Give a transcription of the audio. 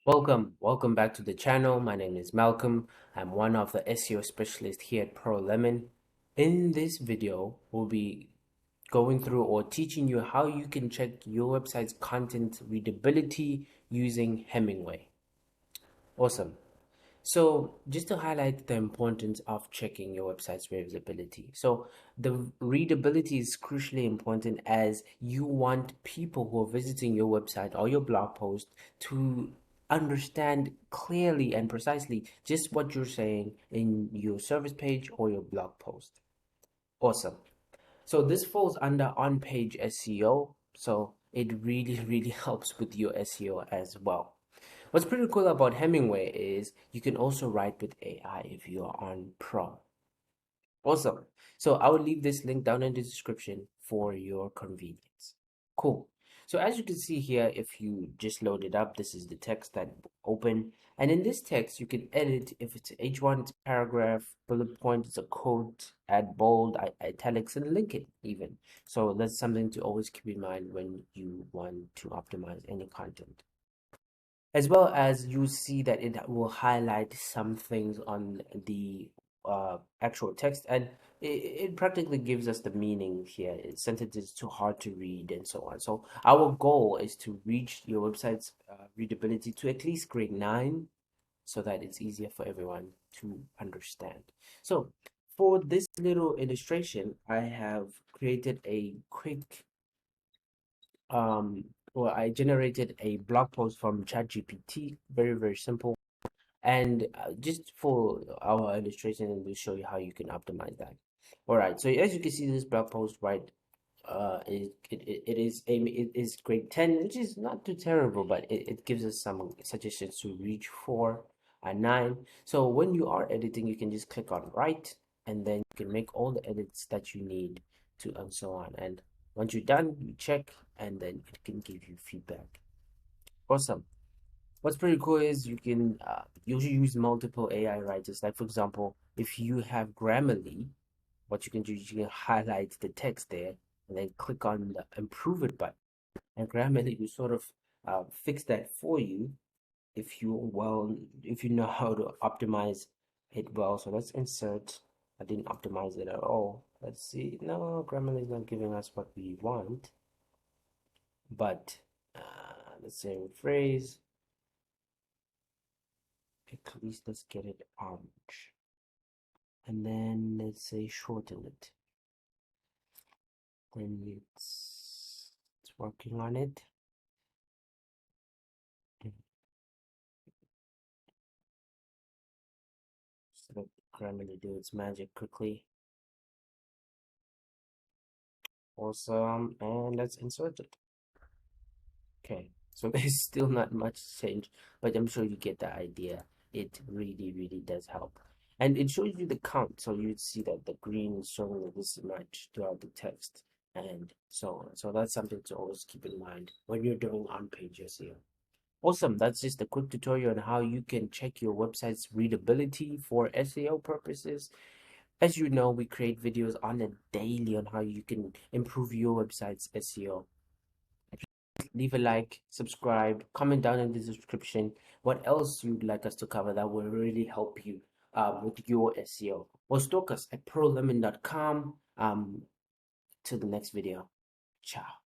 Welcome back to the channel. My name is Malcolm. I'm one of the SEO specialists here at ProLemon. In this video, we'll be going through or teaching you how you can check your website's content readability using Hemingway. Awesome. So just to highlight the importance of checking your website's readability. So the readability is crucially important as you want people who are visiting your website or your blog post to understand clearly and precisely just what you're saying in your service page or your blog post. Awesome. So this falls under on-page SEO. So it really helps with your SEO as well. What's pretty cool about Hemingway is you can also write with AI if you are on Pro. Awesome. So I will leave this link down in the description for your convenience. Cool. So as you can see here, if you just load it up, this is the text that open. And in this text, you can edit if it's H1, it's paragraph, bullet point, it's a quote, add bold, italics, and link it even. So that's something to always keep in mind when you want to optimize any content. As well as you see that it will highlight some things on the actual text, and it practically gives us the meaning here. Sentences too hard to read and so on. So our goal is to reach your website's readability to at least grade 9 so that it's easier for everyone to understand. So for this little illustration, I have created a quick I generated a blog post from ChatGPT, very simple. And just for our illustration, we'll show you how you can optimize that. All right, so as you can see, this blog post, right, it is grade 10, which is not too terrible, but it gives us some suggestions to reach 4 and 9. So when you are editing, you can just click on write, and then you can make all the edits that you need to, and so on. And once you're done, you check, and then it can give you feedback. Awesome. What's pretty cool is you can usually use multiple AI writers. Like for example, if you have Grammarly, what you can do is you can highlight the text there and then click on the improve it button. And Grammarly will sort of fix that for you if you know how to optimize it well. So let's insert. I didn't optimize it at all. Let's see. No, Grammarly is not giving us what we want. But let's say rephrase. At least let's get it orange. And then let's say shorten it. Then it's working on it. So let Grammarly do its magic quickly. Awesome. And let's insert it. Okay, so there's still not much change, but I'm sure you get the idea. It really does help. And it shows you the count, so you'd see that the green is showing this much throughout the text and so on. So that's something to always keep in mind when you're doing on-page SEO. Awesome, that's just a quick tutorial on how you can check your website's readability for SEO purposes. As you know, we create videos on a daily on how you can improve your website's SEO. Leave a like, subscribe, comment down in the description what else you'd like us to cover that will really help you with your SEO. Or stalk us at prolemon.com. Till the next video. Ciao.